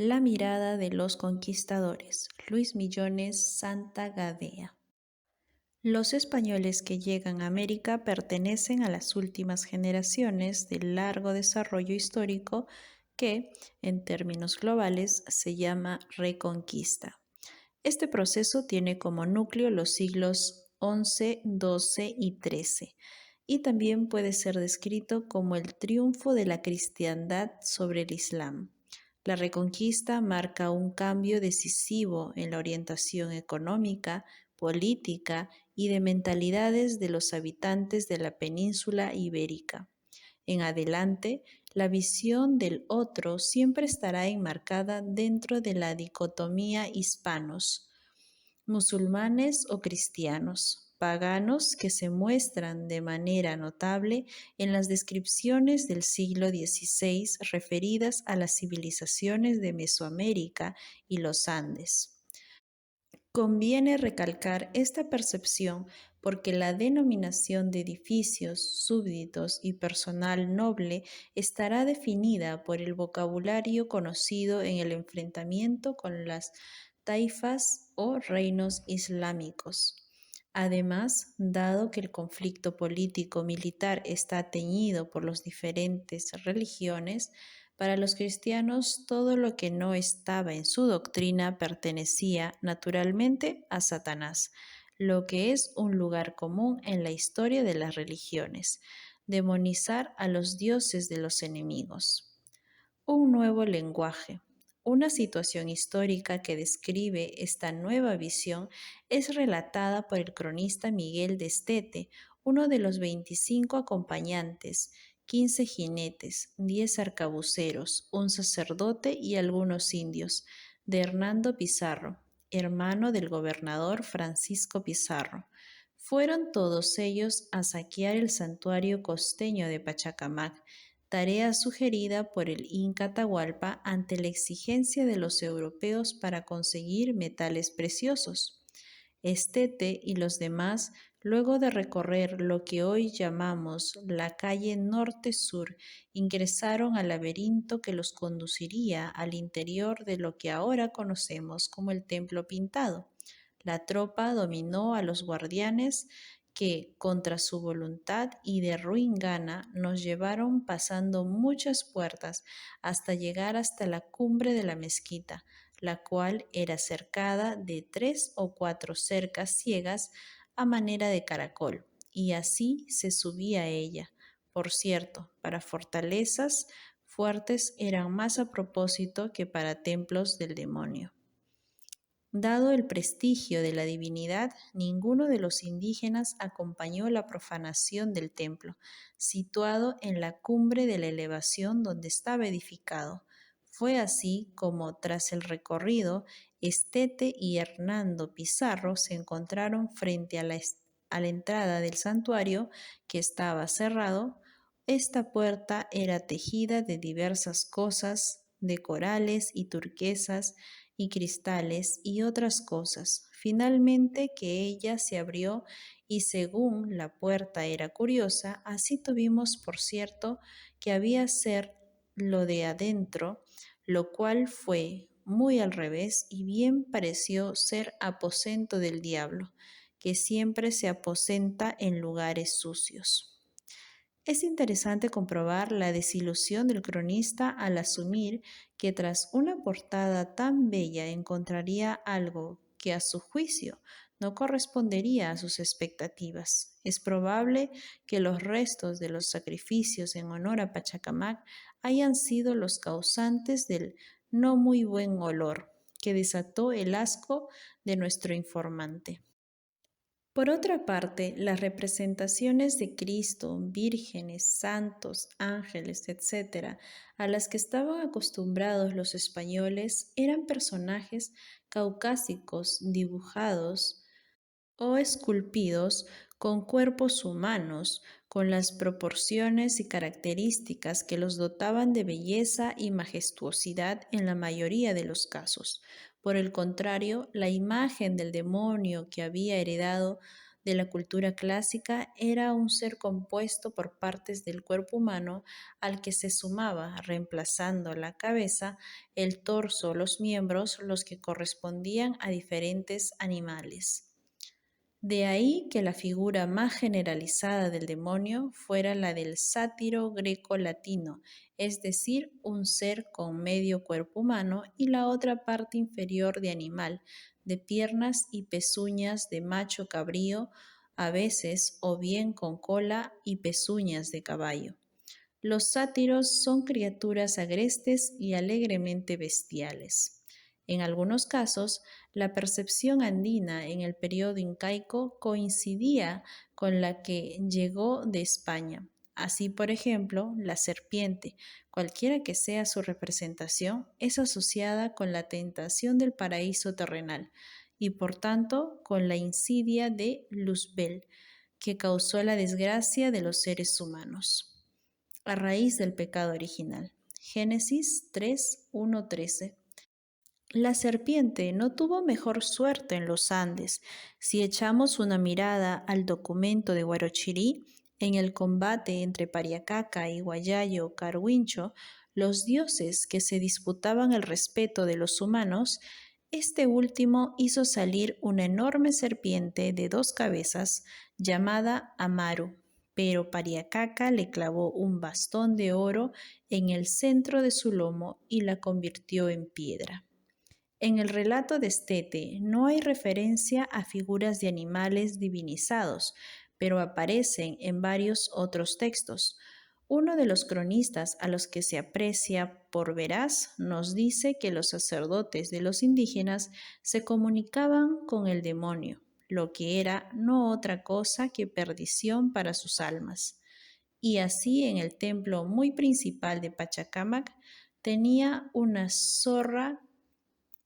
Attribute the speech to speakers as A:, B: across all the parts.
A: La mirada de los conquistadores, Luis Millones Santa Gadea. Los españoles que llegan a América pertenecen a las últimas generaciones del largo desarrollo histórico que, en términos globales, se llama Reconquista. Este proceso tiene como núcleo los siglos XI, XII y XIII, y también puede ser descrito como el triunfo de la cristiandad sobre el Islam. La Reconquista marca un cambio decisivo en la orientación económica, política y de mentalidades de los habitantes de la península ibérica. En adelante, la visión del otro siempre estará enmarcada dentro de la dicotomía hispanos, musulmanes o cristianos, paganos que se muestran de manera notable en las descripciones del siglo XVI referidas a las civilizaciones de Mesoamérica y los Andes. Conviene recalcar esta percepción porque la denominación de edificios, súbditos y personal noble estará definida por el vocabulario conocido en el enfrentamiento con las taifas o reinos islámicos. Además, dado que el conflicto político-militar está teñido por las diferentes religiones, para los cristianos, todo lo que no estaba en su doctrina pertenecía naturalmente a Satanás, lo que es un lugar común en la historia de las religiones, demonizar a los dioses de los enemigos. Un nuevo lenguaje. Una situación histórica que describe esta nueva visión es relatada por el cronista Miguel de Estete, uno de los 25 acompañantes, 15 jinetes, 10 arcabuceros, un sacerdote y algunos indios, de Hernando Pizarro, hermano del gobernador Francisco Pizarro. Fueron todos ellos a saquear el santuario costeño de Pachacamac, tarea sugerida por el Inca Atahualpa ante la exigencia de los europeos para conseguir metales preciosos. Estete y los demás, luego de recorrer lo que hoy llamamos la calle norte-sur, ingresaron al laberinto que los conduciría al interior de lo que ahora conocemos como el Templo Pintado. La tropa dominó a los guardianes que, contra su voluntad y de ruin gana, nos llevaron pasando muchas puertas hasta la cumbre de la mezquita, la cual era cercada de 3 o 4 cercas ciegas a manera de caracol, y así se subía a ella. Por cierto, para fortalezas fuertes eran más a propósito que para templos del demonio. Dado el prestigio de la divinidad, ninguno de los indígenas acompañó la profanación del templo, situado en la cumbre de la elevación donde estaba edificado. Fue así como, tras el recorrido, Estete y Hernando Pizarro se encontraron frente a la entrada del santuario, que estaba cerrado. Esta puerta era tejida de diversas cosas, de corales y turquesas, y cristales y otras cosas. Finalmente que ella se abrió y según la puerta era curiosa, así tuvimos por cierto que había ser lo de adentro, lo cual fue muy al revés y bien pareció ser aposento del diablo, que siempre se aposenta en lugares sucios. Es interesante comprobar la desilusión del cronista al asumir que tras una portada tan bella encontraría algo que a su juicio no correspondería a sus expectativas. Es probable que los restos de los sacrificios en honor a Pachacamac hayan sido los causantes del no muy buen olor que desató el asco de nuestro informante. Por otra parte, las representaciones de Cristo, vírgenes, santos, ángeles, etc., a las que estaban acostumbrados los españoles eran personajes caucásicos dibujados o esculpidos con cuerpos humanos, con las proporciones y características que los dotaban de belleza y majestuosidad en la mayoría de los casos. Por el contrario, la imagen del demonio que había heredado de la cultura clásica era un ser compuesto por partes del cuerpo humano al que se sumaba, reemplazando la cabeza, el torso, los miembros, los que correspondían a diferentes animales. De ahí que la figura más generalizada del demonio fuera la del sátiro greco-latino, es decir, un ser con medio cuerpo humano y la otra parte inferior de animal, de piernas y pezuñas de macho cabrío, a veces, o bien con cola y pezuñas de caballo. Los sátiros son criaturas agrestes y alegremente bestiales. En algunos casos, la percepción andina en el periodo incaico coincidía con la que llegó de España. Así, por ejemplo, la serpiente, cualquiera que sea su representación, es asociada con la tentación del paraíso terrenal y, por tanto, con la insidia de Luzbel, que causó la desgracia de los seres humanos a raíz del pecado original. Génesis 3, 1, 13. La serpiente no tuvo mejor suerte en los Andes. Si echamos una mirada al documento de Huarochirí, en el combate entre Pariacaca y Guayayo Carhuincho, los dioses que se disputaban el respeto de los humanos, este último hizo salir una enorme serpiente de 2 cabezas llamada Amaru, pero Pariacaca le clavó un bastón de oro en el centro de su lomo y la convirtió en piedra. En el relato de Estete no hay referencia a figuras de animales divinizados, pero aparecen en varios otros textos. Uno de los cronistas a los que se aprecia por veraz nos dice que los sacerdotes de los indígenas se comunicaban con el demonio, lo que era no otra cosa que perdición para sus almas. Y así en el templo muy principal de Pachacamac tenía una zorra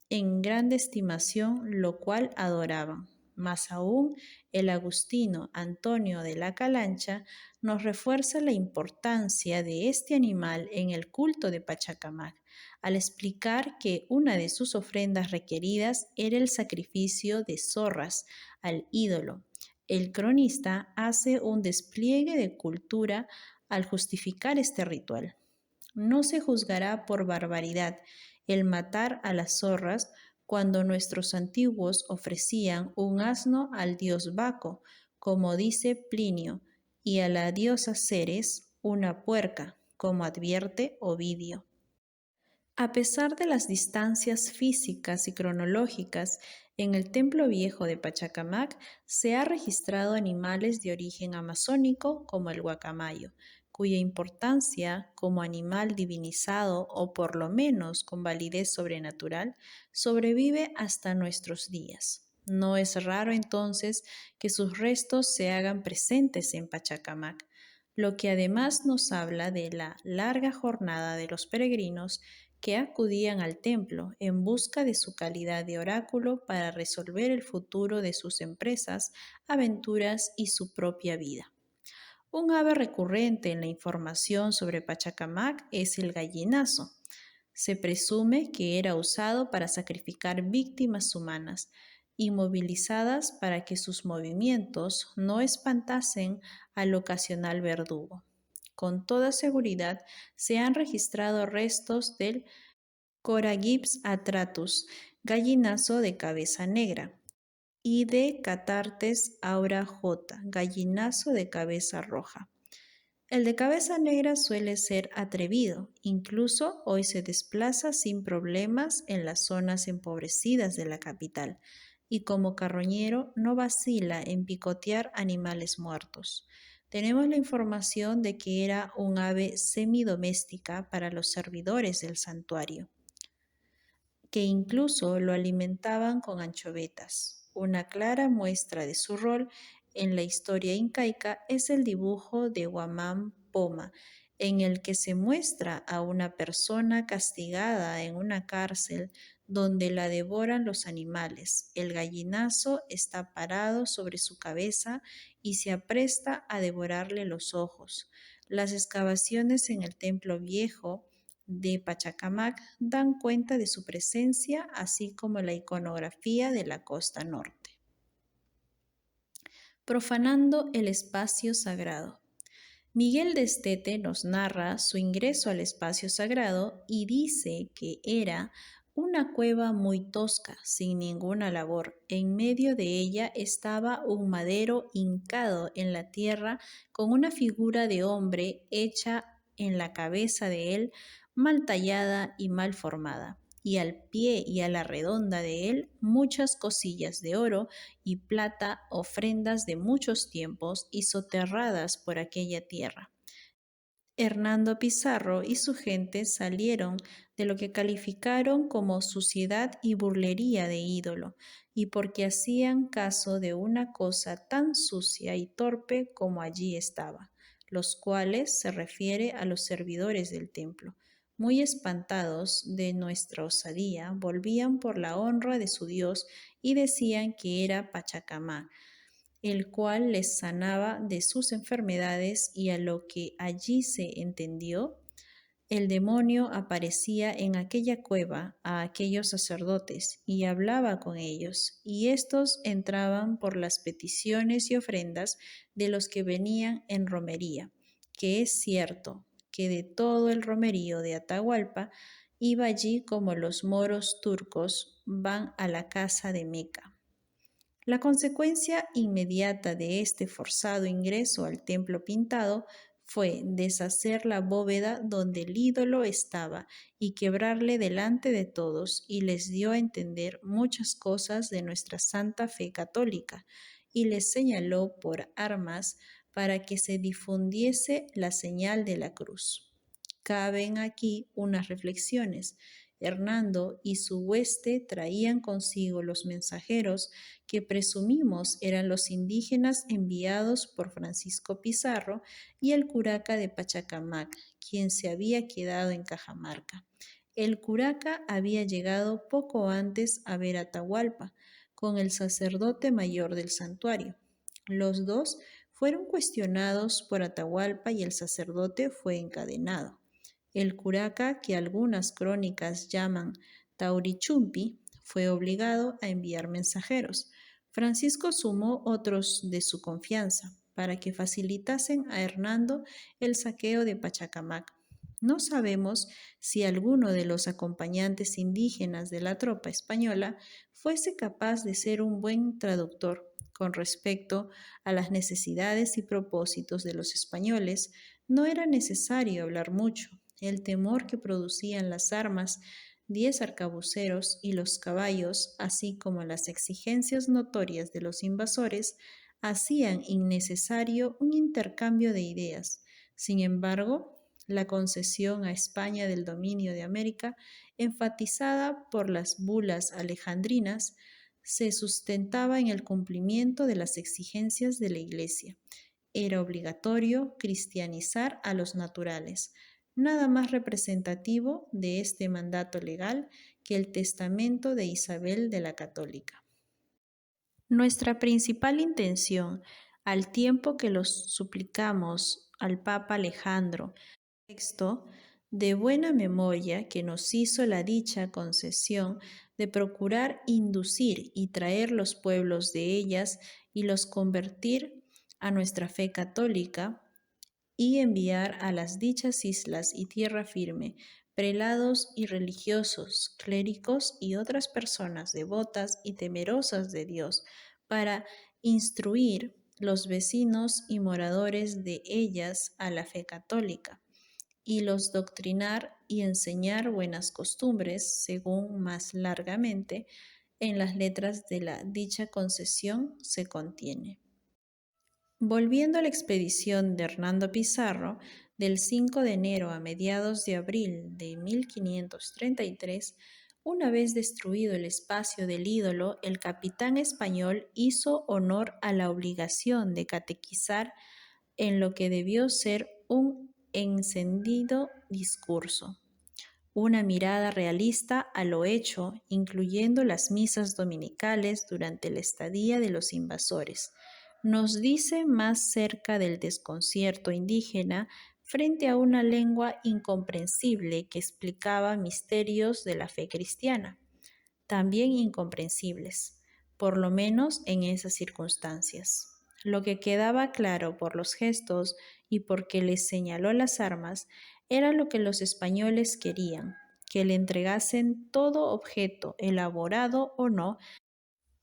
A: en grande estimación, lo cual adoraban. Más aún, el agustino Antonio de la Calancha nos refuerza la importancia de este animal en el culto de Pachacamac, al explicar que una de sus ofrendas requeridas era el sacrificio de zorras al ídolo. El cronista hace un despliegue de cultura al justificar este ritual. No se juzgará por barbaridad el matar a las zorras cuando nuestros antiguos ofrecían un asno al dios Baco, como dice Plinio, y a la diosa Ceres una puerca, como advierte Ovidio. A pesar de las distancias físicas y cronológicas, en el Templo Viejo de Pachacamac se ha registrado animales de origen amazónico como el guacamayo, cuya importancia como animal divinizado o por lo menos con validez sobrenatural sobrevive hasta nuestros días. No es raro entonces que sus restos se hagan presentes en Pachacamac, lo que además nos habla de la larga jornada de los peregrinos que acudían al templo en busca de su calidad de oráculo para resolver el futuro de sus empresas, aventuras y su propia vida. Un ave recurrente en la información sobre Pachacamac es el gallinazo. Se presume que era usado para sacrificar víctimas humanas, inmovilizadas para que sus movimientos no espantasen al ocasional verdugo. Con toda seguridad se han registrado restos del Coragips atratus, gallinazo de cabeza negra, y de Catartes aura j, gallinazo de cabeza roja. El de cabeza negra suele ser atrevido, incluso hoy se desplaza sin problemas en las zonas empobrecidas de la capital, y como carroñero no vacila en picotear animales muertos. Tenemos la información de que era un ave semidoméstica para los servidores del santuario, que incluso lo alimentaban con anchovetas. Una clara muestra de su rol en la historia incaica es el dibujo de Guamán Poma, en el que se muestra a una persona castigada en una cárcel donde la devoran los animales. El gallinazo está parado sobre su cabeza y se apresta a devorarle los ojos. Las excavaciones en el templo viejo de Pachacamac dan cuenta de su presencia, así como la iconografía de la costa norte. Profanando el espacio sagrado. Miguel de Estete nos narra su ingreso al espacio sagrado y dice que era una cueva muy tosca, sin ninguna labor. En medio de ella estaba un madero hincado en la tierra con una figura de hombre hecha en la cabeza de él, mal tallada y mal formada. Y al pie y a la redonda de él muchas cosillas de oro y plata, ofrendas de muchos tiempos y soterradas por aquella tierra. Hernando Pizarro y su gente salieron de lo que calificaron como suciedad y burlería de ídolo, y porque hacían caso de una cosa tan sucia y torpe como allí estaba, los cuales se refiere a los servidores del templo. Muy espantados de nuestra osadía, volvían por la honra de su Dios y decían que era Pachacamac, el cual les sanaba de sus enfermedades, y a lo que allí se entendió, el demonio aparecía en aquella cueva a aquellos sacerdotes y hablaba con ellos, y éstos entraban por las peticiones y ofrendas de los que venían en romería, que es cierto que de todo el romerío de Atahualpa iba allí como los moros turcos van a la casa de Meca. La consecuencia inmediata de este forzado ingreso al templo pintado fue deshacer la bóveda donde el ídolo estaba y quebrarle delante de todos, y les dio a entender muchas cosas de nuestra santa fe católica, y les señaló por armas para que se difundiese la señal de la cruz. Caben aquí unas reflexiones. Hernando y su hueste traían consigo los mensajeros que presumimos eran los indígenas enviados por Francisco Pizarro y el curaca de Pachacamac, quien se había quedado en Cajamarca. El curaca había llegado poco antes a ver a Atahualpa con el sacerdote mayor del santuario. Los dos fueron cuestionados por Atahualpa y el sacerdote fue encadenado. El curaca, que algunas crónicas llaman Taurichumpi, fue obligado a enviar mensajeros. Francisco sumó otros de su confianza para que facilitasen a Hernando el saqueo de Pachacamac. No sabemos si alguno de los acompañantes indígenas de la tropa española fuese capaz de ser un buen traductor con respecto a las necesidades y propósitos de los españoles. No era necesario hablar mucho. El temor que producían las armas, 10 arcabuceros y los caballos, así como las exigencias notorias de los invasores, hacían innecesario un intercambio de ideas. Sin embargo, la concesión a España del dominio de América, enfatizada por las bulas alejandrinas, se sustentaba en el cumplimiento de las exigencias de la Iglesia. Era obligatorio cristianizar a los naturales. Nada más representativo de este mandato legal que el testamento de Isabel de la Católica. Nuestra principal intención, al tiempo que los suplicamos al Papa Alejandro VI, de buena memoria, que nos hizo la dicha concesión de procurar inducir y traer los pueblos de ellas y los convertir a nuestra fe católica, y enviar a las dichas islas y tierra firme prelados y religiosos, clérigos y otras personas devotas y temerosas de Dios, para instruir los vecinos y moradores de ellas a la fe católica, y los doctrinar y enseñar buenas costumbres, según más largamente en las letras de la dicha concesión se contiene. Volviendo a la expedición de Hernando Pizarro, del 5 de enero a mediados de abril de 1533, una vez destruido el espacio del ídolo, el capitán español hizo honor a la obligación de catequizar en lo que debió ser un encendido discurso, una mirada realista a lo hecho, incluyendo las misas dominicales durante la estadía de los invasores. Nos dice más cerca del desconcierto indígena frente a una lengua incomprensible que explicaba misterios de la fe cristiana, también incomprensibles, por lo menos en esas circunstancias. Lo que quedaba claro por los gestos y porque les señaló las armas era lo que los españoles querían, que le entregasen todo objeto, elaborado o no,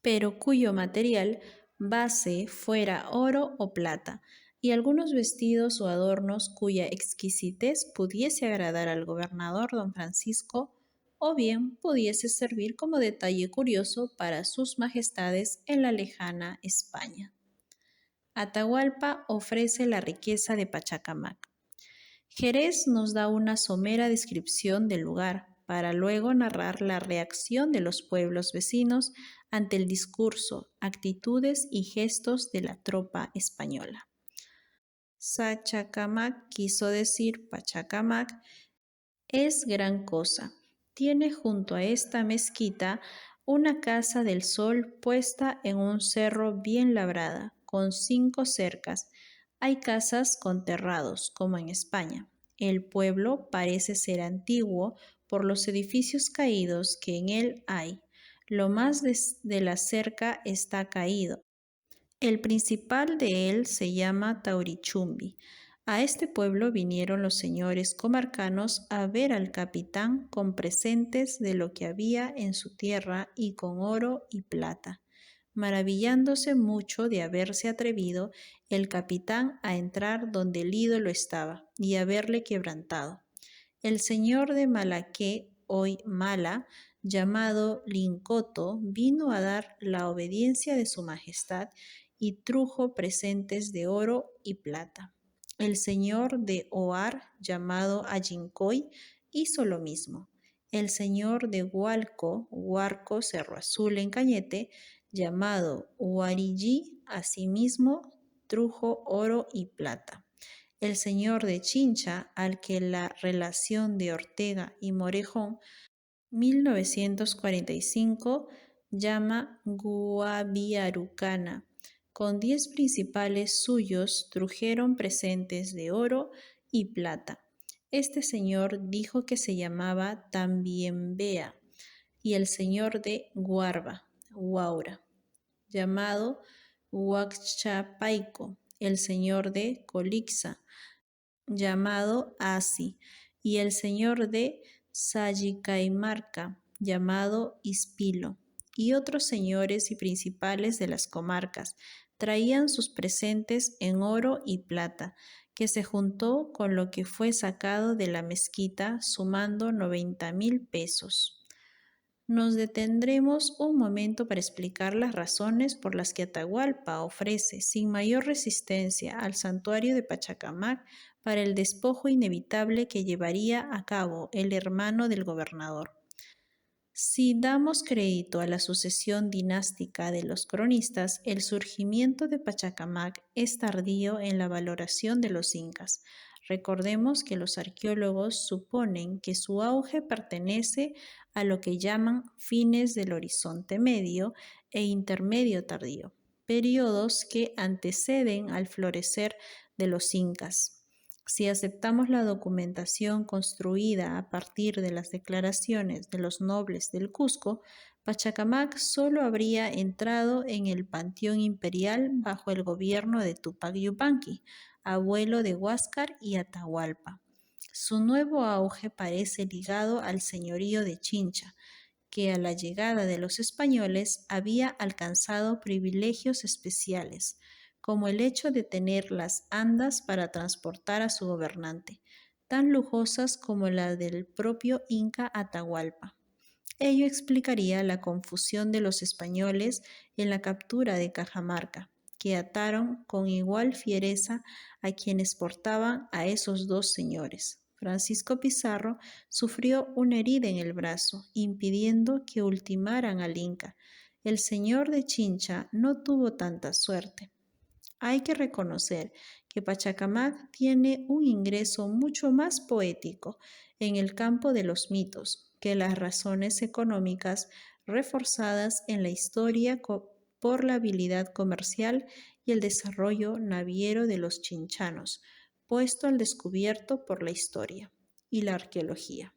A: pero cuyo material base fuera oro o plata, y algunos vestidos o adornos cuya exquisitez pudiese agradar al gobernador don Francisco, o bien pudiese servir como detalle curioso para sus majestades en la lejana España. Atahualpa ofrece la riqueza de Pachacamac. Jerez nos da una somera descripción del lugar, para luego narrar la reacción de los pueblos vecinos ante el discurso, actitudes y gestos de la tropa española. Sachacamac quiso decir Pachacamac, es gran cosa. Tiene junto a esta mezquita una casa del sol puesta en un cerro bien labrada, con 5 cercas. Hay casas con terrados, como en España. El pueblo parece ser antiguo por los edificios caídos que en él hay. Lo más de la cerca está caído. El principal de él se llama Taurichumbi. A este pueblo vinieron los señores comarcanos a ver al capitán con presentes de lo que había en su tierra y con oro y plata, maravillándose mucho de haberse atrevido el capitán a entrar donde el ídolo estaba y haberle quebrantado. El señor de Malaqué, hoy Mala, llamado Lincoto, vino a dar la obediencia de su majestad y trujo presentes de oro y plata. El señor de Oar, llamado Ayincoy, hizo lo mismo. El señor de Hualco, Huarco, Cerro Azul en Cañete, llamado Huarillí, asimismo trujo oro y plata. El señor de Chincha, al que la relación de Ortega y Morejón 1945 llama Guaviarucana. Con 10 principales suyos trujeron presentes de oro y plata. Este señor dijo que se llamaba Tambienbea, y el señor de Guarba, Huaura, llamado Huachapaico, el señor de Colixa, llamado Asi, y el señor de Sallicaymarca, llamado Ispilo, y otros señores y principales de las comarcas, traían sus presentes en oro y plata, que se juntó con lo que fue sacado de la mezquita, sumando 90,000 pesos. Nos detendremos un momento para explicar las razones por las que Atahualpa ofrece sin mayor resistencia al santuario de Pachacamac para el despojo inevitable que llevaría a cabo el hermano del gobernador. Si damos crédito a la sucesión dinástica de los cronistas, el surgimiento de Pachacamac es tardío en la valoración de los incas. Recordemos que los arqueólogos suponen que su auge pertenece a lo que llaman fines del Horizonte Medio e Intermedio Tardío, periodos que anteceden al florecer de los incas. Si aceptamos la documentación construida a partir de las declaraciones de los nobles del Cusco, Pachacamac solo habría entrado en el panteón imperial bajo el gobierno de Tupac Yupanqui, abuelo de Huáscar y Atahualpa. Su nuevo auge parece ligado al señorío de Chincha, que a la llegada de los españoles había alcanzado privilegios especiales, como el hecho de tener las andas para transportar a su gobernante, tan lujosas como la del propio Inca Atahualpa. Ello explicaría la confusión de los españoles en la captura de Cajamarca, que ataron con igual fiereza a quienes portaban a esos dos señores. Francisco Pizarro sufrió una herida en el brazo, impidiendo que ultimaran al Inca. El señor de Chincha no tuvo tanta suerte. Hay que reconocer que Pachacamac tiene un ingreso mucho más poético en el campo de los mitos que las razones económicas reforzadas en la historia por la habilidad comercial y el desarrollo naviero de los chinchanos, puesto al descubierto por la historia y la arqueología.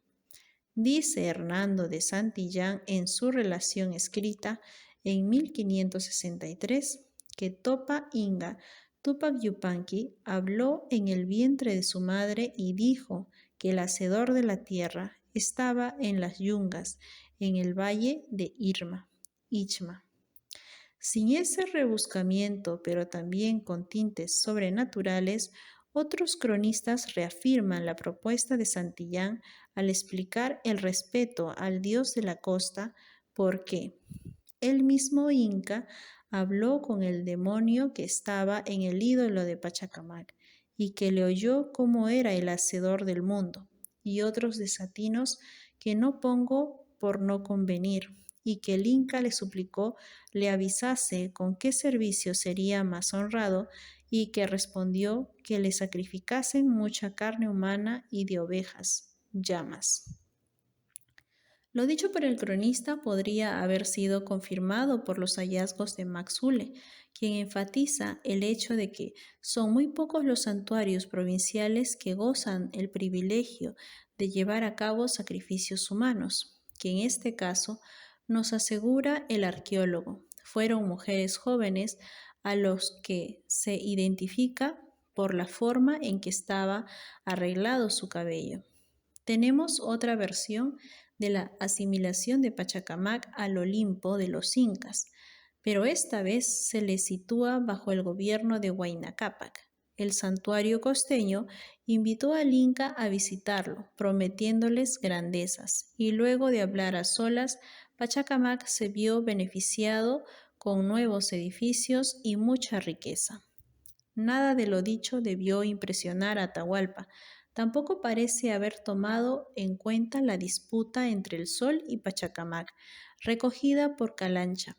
A: Dice Hernando de Santillán en su relación escrita en 1563 que Topa Inga Tupac Yupanqui habló en el vientre de su madre y dijo que el hacedor de la tierra estaba en las yungas, en el valle de Ichma. Sin ese rebuscamiento, pero también con tintes sobrenaturales, otros cronistas reafirman la propuesta de Santillán al explicar el respeto al dios de la costa porque el mismo Inca habló con el demonio que estaba en el ídolo de Pachacamac y que le oyó cómo era el hacedor del mundo, y otros desatinos que no pongo por no convenir, y que el Inca le suplicó le avisase con qué servicio sería más honrado, y que respondió que le sacrificasen mucha carne humana y de ovejas, llamas. Lo dicho por el cronista podría haber sido confirmado por los hallazgos de Max Hulle, quien enfatiza el hecho de que son muy pocos los santuarios provinciales que gozan el privilegio de llevar a cabo sacrificios humanos, que en este caso nos asegura el arqueólogo, fueron mujeres jóvenes a los que se identifica por la forma en que estaba arreglado su cabello. Tenemos otra versión de la asimilación de Pachacamac al Olimpo de los incas, pero esta vez se le sitúa bajo el gobierno de Huayna Cápac. El santuario costeño invitó al inca a visitarlo, prometiéndoles grandezas, y luego de hablar a solas, Pachacamac se vio beneficiado con nuevos edificios y mucha riqueza. Nada de lo dicho debió impresionar a Atahualpa. Tampoco parece haber tomado en cuenta la disputa entre el Sol y Pachacamac, recogida por Calancha,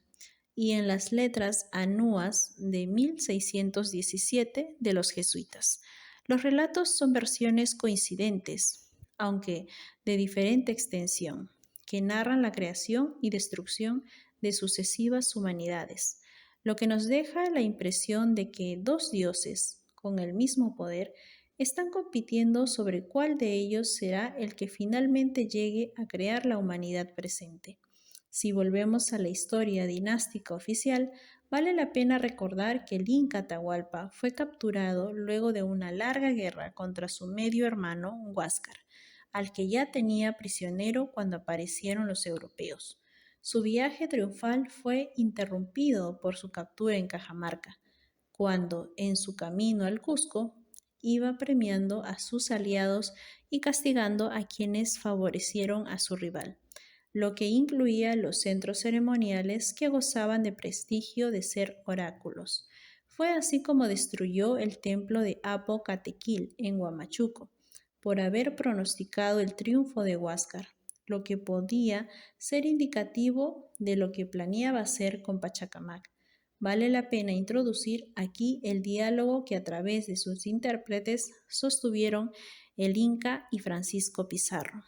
A: y en las letras anuas de 1617 de los jesuitas. Los relatos son versiones coincidentes, aunque de diferente extensión, que narran la creación y destrucción de sucesivas humanidades, lo que nos deja la impresión de que dos dioses con el mismo poder están compitiendo sobre cuál de ellos será el que finalmente llegue a crear la humanidad presente. Si volvemos a la historia dinástica oficial, vale la pena recordar que el Inca Atahualpa fue capturado luego de una larga guerra contra su medio hermano Huáscar, al que ya tenía prisionero cuando aparecieron los europeos. Su viaje triunfal fue interrumpido por su captura en Cajamarca, cuando, en su camino al Cusco, iba premiando a sus aliados y castigando a quienes favorecieron a su rival, lo que incluía los centros ceremoniales que gozaban de prestigio de ser oráculos. Fue así como destruyó el templo de Apo Catequil en Huamachuco, por haber pronosticado el triunfo de Huáscar, lo que podía ser indicativo de lo que planeaba hacer con Pachacamac. Vale la pena introducir aquí el diálogo que a través de sus intérpretes sostuvieron el Inca y Francisco Pizarro.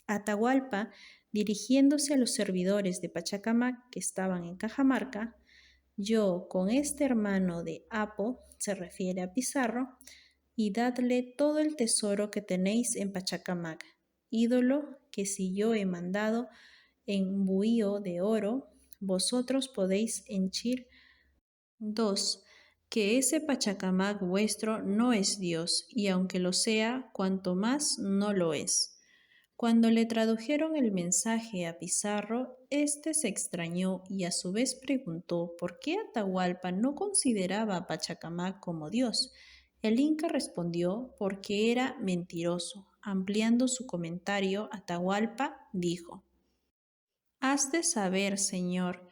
A: Atahualpa, dirigiéndose a los servidores de Pachacamac que estaban en Cajamarca, yo con este hermano de Apo, se refiere a Pizarro, y dadle todo el tesoro que tenéis en Pachacamac, ídolo que si yo he mandado en buhío de oro, vosotros podéis henchir. 2. Que ese Pachacamac vuestro no es Dios, y aunque lo sea, cuanto más no lo es. Cuando le tradujeron el mensaje a Pizarro, éste se extrañó y a su vez preguntó por qué Atahualpa no consideraba a Pachacamac como Dios. El Inca respondió porque era mentiroso. Ampliando su comentario, Atahualpa dijo: Has de saber, señor,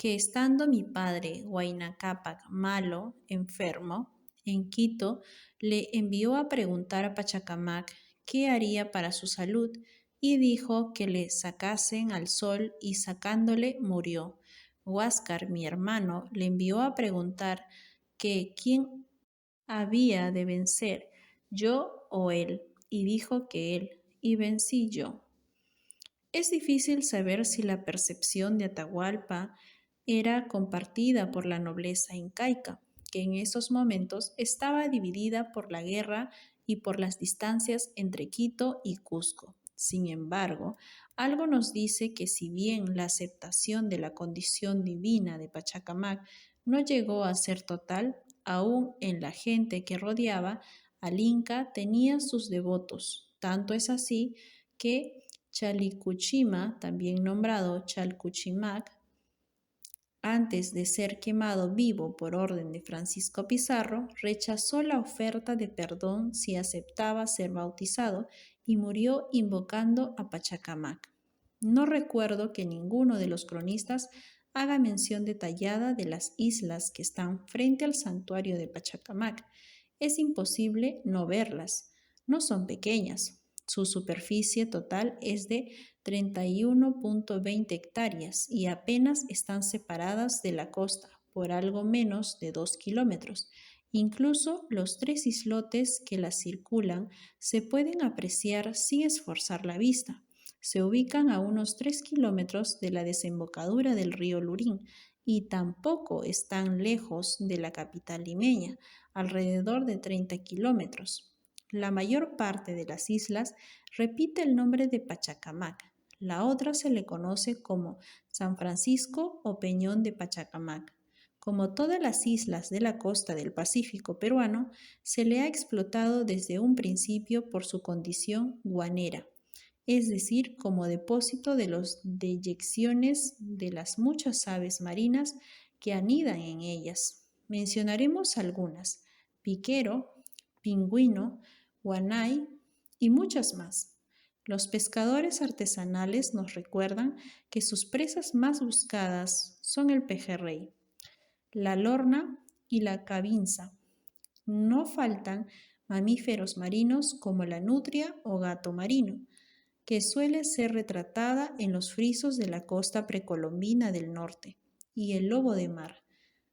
A: que estando mi padre Huayna Cápac malo, enfermo, en Quito, le envió a preguntar a Pachacamac qué haría para su salud y dijo que le sacasen al sol y sacándole murió. Huáscar, mi hermano, le envió a preguntar que quién había de vencer, yo o él, y dijo que él, y vencí yo. Es difícil saber si la percepción de Atahualpa era compartida por la nobleza incaica, que en esos momentos estaba dividida por la guerra y por las distancias entre Quito y Cusco. Sin embargo, algo nos dice que si bien la aceptación de la condición divina de Pachacamac no llegó a ser total, aún en la gente que rodeaba al Inca tenía sus devotos. Tanto es así que Chalicuchima, también nombrado Chalcuchimac, antes de ser quemado vivo por orden de Francisco Pizarro, rechazó la oferta de perdón si aceptaba ser bautizado y murió invocando a Pachacamac. No recuerdo que ninguno de los cronistas haga mención detallada de las islas que están frente al santuario de Pachacamac. Es imposible no verlas. No son pequeñas. Su superficie total es de 31,20 hectáreas y apenas están separadas de la costa por algo menos de 2 kilómetros. Incluso los 3 islotes que las circulan se pueden apreciar sin esforzar la vista. Se ubican a unos 3 kilómetros de la desembocadura del río Lurín y tampoco están lejos de la capital limeña, alrededor de 30 kilómetros. La mayor parte de las islas repite el nombre de Pachacamac. La otra se le conoce como San Francisco o Peñón de Pachacamac. Como todas las islas de la costa del Pacífico peruano, se le ha explotado desde un principio por su condición guanera, es decir, como depósito de las deyecciones de las muchas aves marinas que anidan en ellas. Mencionaremos algunas: piquero, pingüino, guanay y muchas más. Los pescadores artesanales nos recuerdan que sus presas más buscadas son el pejerrey, la lorna y la cabinza. No faltan mamíferos marinos como la nutria o gato marino, que suele ser retratada en los frisos de la costa precolombina del norte, y el lobo de mar.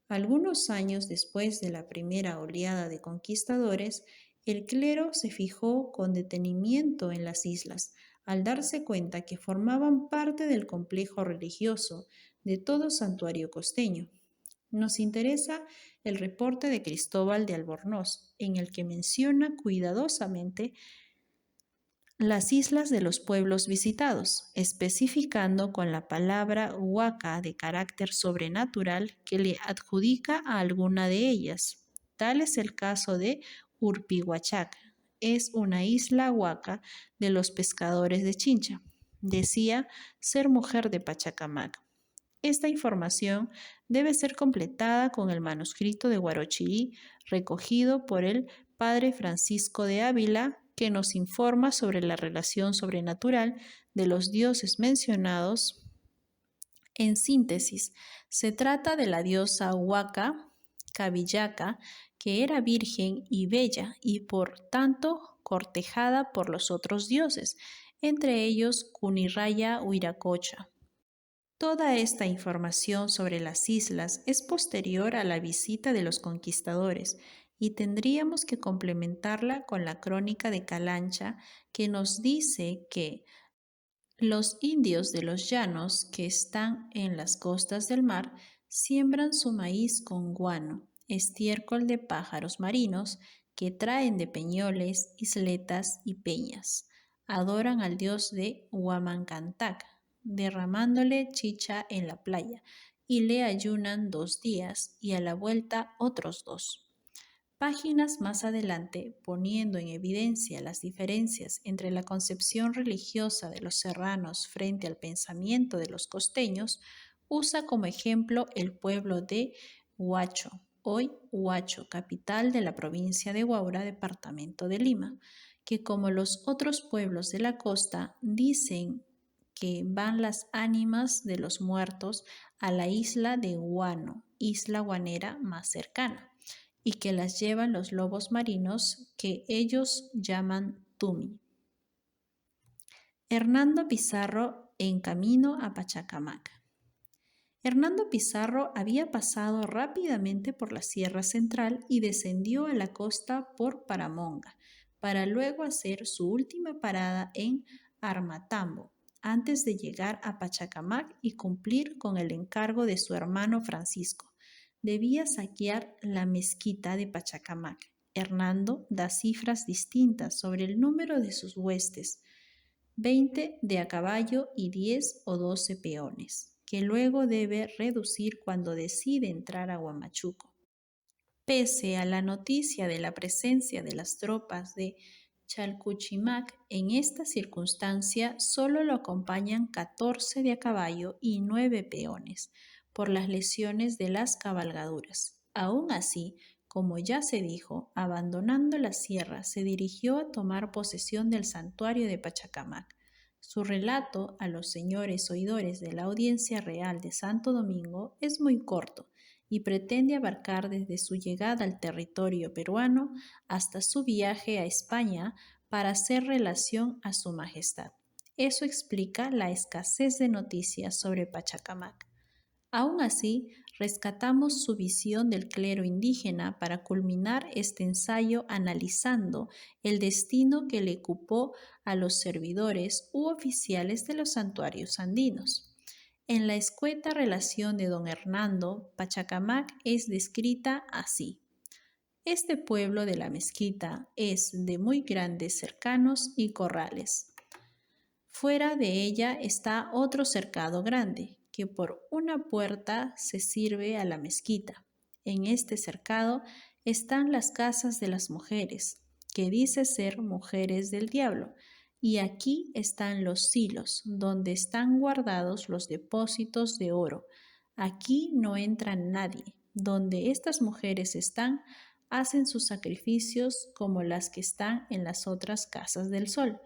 A: Algunos años después de la primera oleada de conquistadores, el clero se fijó con detenimiento en las islas, al darse cuenta que formaban parte del complejo religioso de todo santuario costeño. Nos interesa el reporte de Cristóbal de Albornoz, en el que menciona cuidadosamente las islas de los pueblos visitados, especificando con la palabra huaca de carácter sobrenatural que le adjudica a alguna de ellas. Tal es el caso de Urpihuachac. Es una isla huaca de los pescadores de Chincha. Decía ser mujer de Pachacamac. Esta información debe ser completada con el manuscrito de Huarochirí recogido por el padre Francisco de Ávila, que nos informa sobre la relación sobrenatural de los dioses mencionados. En síntesis, se trata de la diosa Huaca, Cabillaca, que era virgen y bella y por tanto cortejada por los otros dioses, entre ellos Cunirraya Huiracocha. Toda esta información sobre las islas es posterior a la visita de los conquistadores y tendríamos que complementarla con la crónica de Calancha, que nos dice que los indios de los llanos que están en las costas del mar siembran su maíz con guano, estiércol de pájaros marinos que traen de peñoles, isletas y peñas. Adoran al dios de Huamancantac, derramándole chicha en la playa, y le ayunan 2 días y a la vuelta otros 2. Páginas más adelante, poniendo en evidencia las diferencias entre la concepción religiosa de los serranos frente al pensamiento de los costeños, usa como ejemplo el pueblo de Huacho, hoy Huacho, capital de la provincia de Huaura, departamento de Lima, que como los otros pueblos de la costa dicen que van las ánimas de los muertos a la isla de Huano, isla guanera más cercana, y que las llevan los lobos marinos que ellos llaman tumi. Hernando Pizarro en camino a Pachacamac. Hernando Pizarro había pasado rápidamente por la Sierra Central y descendió a la costa por Paramonga, para luego hacer su última parada en Armatambo, antes de llegar a Pachacamac y cumplir con el encargo de su hermano Francisco. Debía saquear la mezquita de Pachacamac. Hernando da cifras distintas sobre el número de sus huestes: 20 de a caballo y 10 o 12 peones. que luego debe reducir cuando decide entrar a Huamachuco. Pese a la noticia de la presencia de las tropas de Chalcuchimac, en esta circunstancia solo lo acompañan 14 de a caballo y 9 peones, por las lesiones de las cabalgaduras. Aún así, como ya se dijo, abandonando la sierra, se dirigió a tomar posesión del santuario de Pachacamac. Su relato a los señores oidores de la Audiencia Real de Santo Domingo es muy corto y pretende abarcar desde su llegada al territorio peruano hasta su viaje a España para hacer relación a su majestad. Eso explica la escasez de noticias sobre Pachacamac. Aún así, rescatamos su visión del clero indígena para culminar este ensayo analizando el destino que le cupó a los servidores u oficiales de los santuarios andinos. En la escueta relación de don Hernando, Pachacamac es descrita así. Este pueblo de la mezquita es de muy grandes cercanos y corrales. Fuera de ella está otro cercado grande, que por una puerta se sirve a la mezquita. En este cercado están las casas de las mujeres, que dice ser mujeres del diablo, y aquí están los silos, donde están guardados los depósitos de oro. Aquí no entra nadie. Donde estas mujeres están, hacen sus sacrificios como las que están en las otras casas del sol.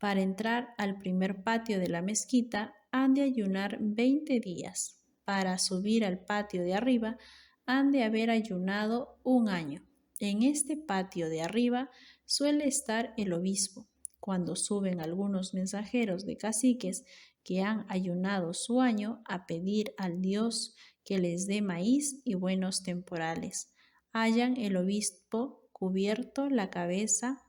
A: Para entrar al primer patio de la mezquita han de ayunar 20 días. Para subir al patio de arriba han de haber ayunado un año. En este patio de arriba suele estar el obispo. Cuando suben algunos mensajeros de caciques que han ayunado su año a pedir al Dios que les dé maíz y buenos temporales, hallan el obispo cubierto la cabeza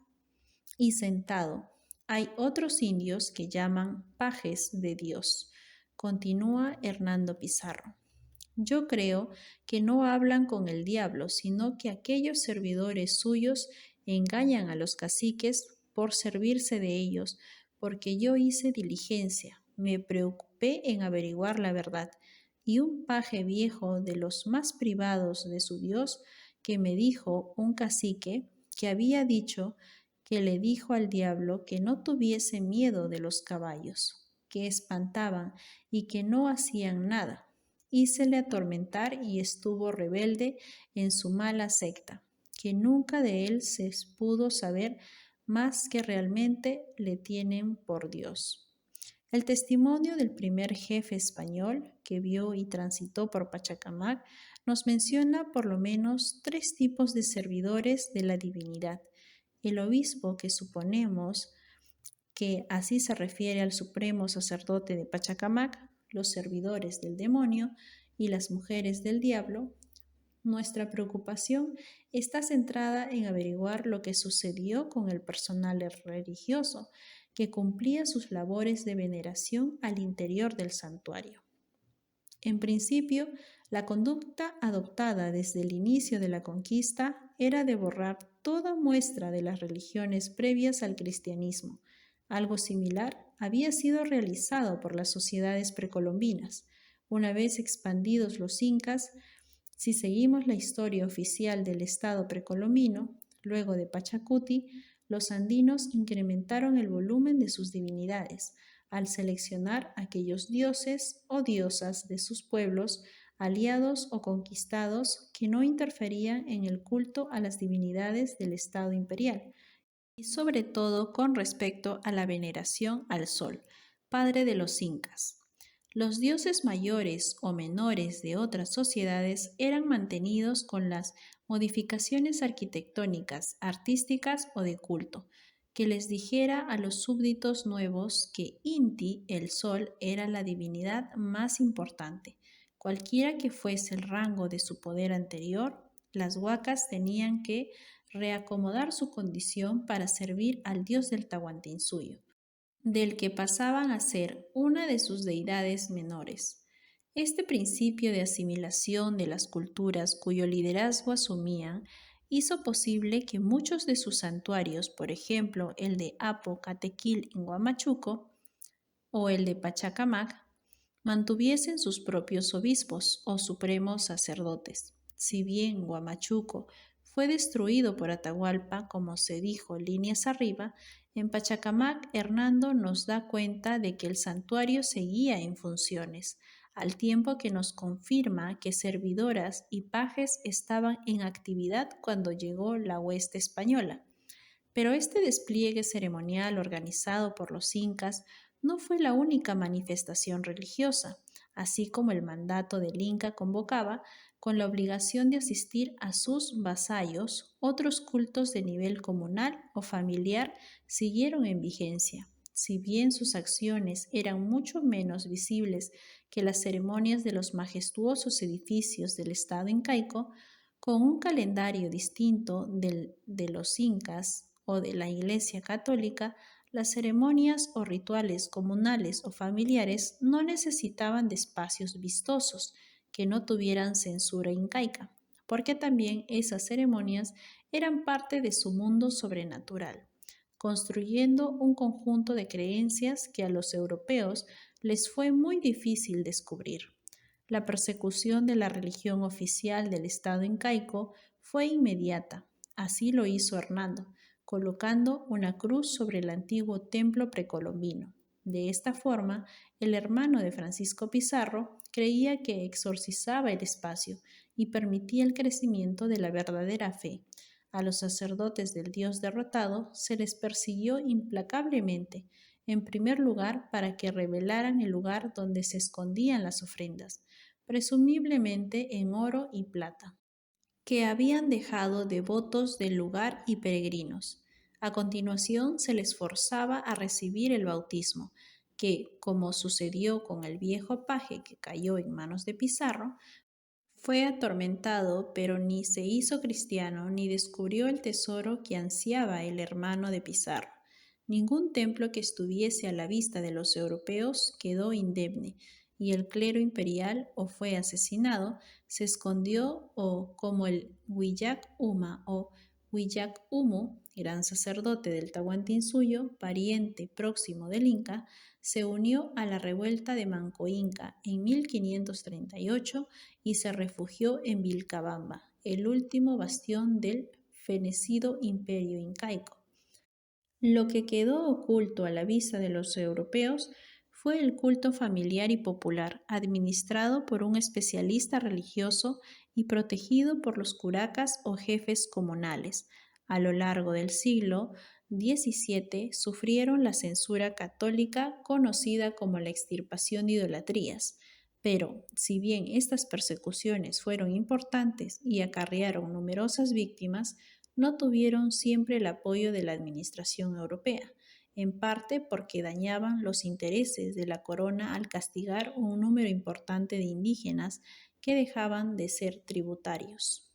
A: y sentado. Hay otros indios que llaman pajes de Dios. Continúa Hernando Pizarro. Yo creo que no hablan con el diablo, sino que aquellos servidores suyos engañan a los caciques por servirse de ellos, porque yo hice diligencia, me preocupé en averiguar la verdad, y un paje viejo de los más privados de su Dios, que me dijo un cacique que había dicho que le dijo al diablo que no tuviese miedo de los caballos, que espantaban y que no hacían nada. Hícele atormentar y estuvo rebelde en su mala secta, que nunca de él se pudo saber más que realmente le tienen por Dios. El testimonio del primer jefe español que vio y transitó por Pachacamac nos menciona por lo menos 3 tipos de servidores de la divinidad. El obispo, que suponemos que así se refiere al supremo sacerdote de Pachacamac, los servidores del demonio y las mujeres del diablo. Nuestra preocupación está centrada en averiguar lo que sucedió con el personal religioso que cumplía sus labores de veneración al interior del santuario. En principio, la conducta adoptada desde el inicio de la conquista era de borrar toda muestra de las religiones previas al cristianismo. Algo similar había sido realizado por las sociedades precolombinas. Una vez expandidos los incas, si seguimos la historia oficial del estado precolombino, luego de Pachacuti, los andinos incrementaron el volumen de sus divinidades al seleccionar aquellos dioses o diosas de sus pueblos, aliados o conquistados, que no interferían en el culto a las divinidades del estado imperial, y sobre todo con respecto a la veneración al sol, padre de los incas. Los dioses mayores o menores de otras sociedades eran mantenidos con las modificaciones arquitectónicas, artísticas o de culto, que les dijera a los súbditos nuevos que Inti, el sol, era la divinidad más importante. Cualquiera que fuese el rango de su poder anterior, las huacas tenían que reacomodar su condición para servir al dios del Tahuantinsuyo, del que pasaban a ser una de sus deidades menores. Este principio de asimilación de las culturas cuyo liderazgo asumían hizo posible que muchos de sus santuarios, por ejemplo el de Apo Catequil en Huamachuco o el de Pachacamac, mantuviesen sus propios obispos o supremos sacerdotes. Si bien Huamachuco fue destruido por Atahualpa, como se dijo líneas arriba, en Pachacamac Hernando nos da cuenta de que el santuario seguía en funciones, al tiempo que nos confirma que servidoras y pajes estaban en actividad cuando llegó la hueste española. Pero este despliegue ceremonial organizado por los incas no fue la única manifestación religiosa, así como el mandato del Inca convocaba, con la obligación de asistir a sus vasallos, otros cultos de nivel comunal o familiar siguieron en vigencia. Si bien sus acciones eran mucho menos visibles que las ceremonias de los majestuosos edificios del Estado incaico, con un calendario distinto del de los incas o de la Iglesia Católica, las ceremonias o rituales comunales o familiares no necesitaban de espacios vistosos que no tuvieran censura incaica, porque también esas ceremonias eran parte de su mundo sobrenatural, construyendo un conjunto de creencias que a los europeos les fue muy difícil descubrir. La persecución de la religión oficial del Estado incaico fue inmediata. Así lo hizo Hernando, colocando una cruz sobre el antiguo templo precolombino. De esta forma, el hermano de Francisco Pizarro creía que exorcizaba el espacio y permitía el crecimiento de la verdadera fe. A los sacerdotes del Dios derrotado se les persiguió implacablemente, en primer lugar para que revelaran el lugar donde se escondían las ofrendas, presumiblemente en oro y plata, que habían dejado devotos del lugar y peregrinos. A continuación se les forzaba a recibir el bautismo, que, como sucedió con el viejo paje que cayó en manos de Pizarro, fue atormentado, pero ni se hizo cristiano ni descubrió el tesoro que ansiaba el hermano de Pizarro. Ningún templo que estuviese a la vista de los europeos quedó indemne, y el clero imperial o fue asesinado, se escondió o, como el Huillac Huma o Huillac Humu, gran sacerdote del Tahuantinsuyo, pariente próximo del Inca, se unió a la revuelta de Manco Inca en 1538 y se refugió en Vilcabamba, el último bastión del fenecido imperio incaico. Lo que quedó oculto a la vista de los europeos fue el culto familiar y popular, administrado por un especialista religioso y protegido por los curacas o jefes comunales. A lo largo del siglo XVII sufrieron la censura católica conocida como la extirpación de idolatrías. Pero, si bien estas persecuciones fueron importantes y acarrearon numerosas víctimas, no tuvieron siempre el apoyo de la administración europea, en parte porque dañaban los intereses de la corona al castigar un número importante de indígenas que dejaban de ser tributarios.